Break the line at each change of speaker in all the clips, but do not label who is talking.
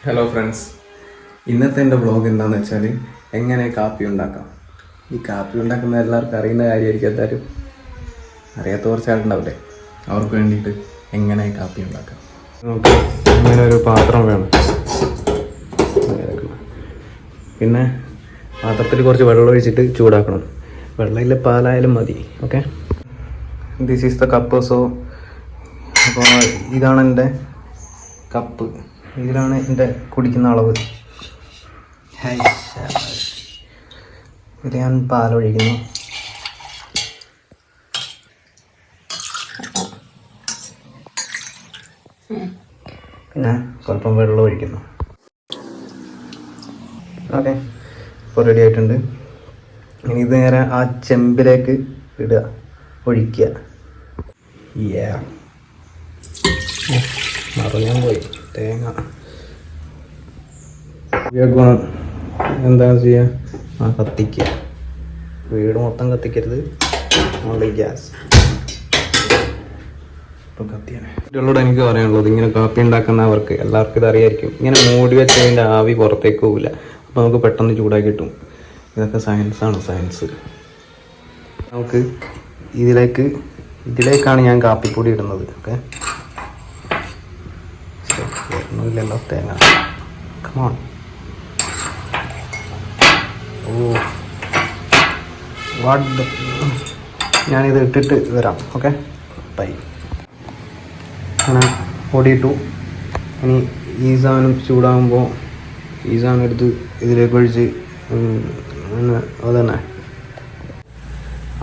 Hello friends, ഇന്നത്തെ എൻ്റെ vlog എന്താണെന്ന് വെച്ചാൽ എങ്ങനെ കാപ്പി ഉണ്ടാക്കാം. ഈ കാപ്പി ഉണ്ടാക്കുന്ന എല്ലാവർക്കും അറിയുന്ന കാര്യമായിരിക്കും. എന്തായാലും അറിയാത്ത കുറച്ച് ആളുണ്ടാവില്ലേ, അവർക്ക് വേണ്ടിയിട്ട് എങ്ങനെ കാപ്പി ഉണ്ടാക്കാം. നമുക്ക് ഇങ്ങനെ ഒരു പാത്രം വേണം. പിന്നെ പാത്രത്തിൽ കുറച്ച് വെള്ളം ഒഴിച്ചിട്ട് ചൂടാക്കണം. വെള്ളമില്ല പാലായാലും മതി. Okay, this is the cup. So അപ്പോൾ ഇതാണ് എൻ്റെ കപ്പ്. ഇതിലാണ് എൻ്റെ കുടിക്കുന്ന അളവ്. ഇത് ഞാൻ പാലൊഴിക്കുന്നു. പിന്നെ സ്വല്പം വെള്ളം ഒഴിക്കുന്നു. ഓക്കെ, ഇപ്പോൾ റെഡി ആയിട്ടുണ്ട്. ഇനി ഇത് നേരെ ആ ചെമ്പിലേക്ക് ഇടുക, ഒഴിക്കുക. മറിയാൻ പോയി തേങ്ങ. എന്താ ചെയ്യുക? കത്തിക്കുക. വീട് മൊത്തം കത്തിക്കരുത്, നമ്മുടെ ഗ്യാസ് ഇപ്പോൾ കത്തിയാണ്. കുട്ടികളോട് എനിക്ക് പറയാനുള്ളത്, ഇങ്ങനെ കാപ്പി ഉണ്ടാക്കുന്നവർക്ക് എല്ലാവർക്കും ഇത് അറിയായിരിക്കും. ഇങ്ങനെ മൂടി വെച്ചതിൻ്റെ ആവി പുറത്തേക്ക് പോകില്ല. അപ്പോൾ നമുക്ക് പെട്ടെന്ന് ചൂടാക്കി കിട്ടും. ഇതൊക്കെ സയൻസാണ്, സയൻസ്. നമുക്ക് ഇതിലേക്കാണ് ഞാൻ കാപ്പിപ്പൊടി ഇടുന്നത്. ഓക്കെ, ഒന്നുമില്ലല്ലോ തേങ്ങ. കമോൺ. ഞാനിത് ഇട്ടിട്ട് വരാം. Okay, bye. അങ്ങനെ പൊടിയിട്ടു. ഇനി ഈ സാധനം ചൂടാകുമ്പോൾ ഈ സാധനം എടുത്ത് ഇതിലേക്ക് ഒഴിച്ച് അതന്നെ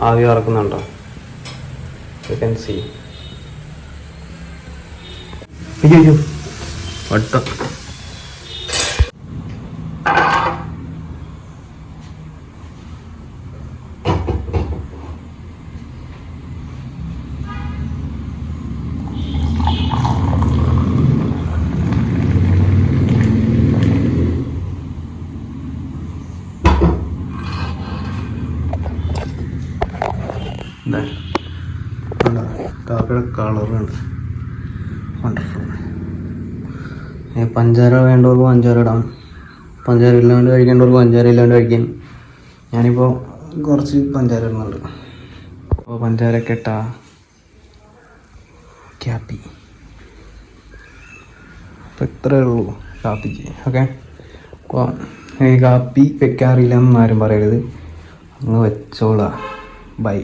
ആവി ഇറക്കുന്നുണ്ടോ? You can see. അയ്യോ വട്ടം. കാപ്പിയുടെ കളറുണ്ട്, വണ്ടർഫുൾ. പഞ്ചാര വേണ്ടവർക്ക് പഞ്ചാര ഇടാം, പഞ്ചാര ഇല്ലാണ്ട് കഴിക്കേണ്ടവർക്ക് പഞ്ചാര ഇല്ലാണ്ട് കഴിക്കാം. ഞാനിപ്പോൾ കുറച്ച് പഞ്ചാര ഇടുന്നുണ്ട്. അപ്പോൾ പഞ്ചാരയൊക്കെ ഇട്ടാ കാപ്പി. അപ്പോൾ ഇത്രയേ ഉള്ളൂ കാപ്പിക്ക്. ഓക്കെ, അപ്പോൾ ഈ കാപ്പി വെക്കാറില്ല എന്ന് ആരും പറയരുത്, അങ്ങ് വെച്ചോളാം. ബൈ.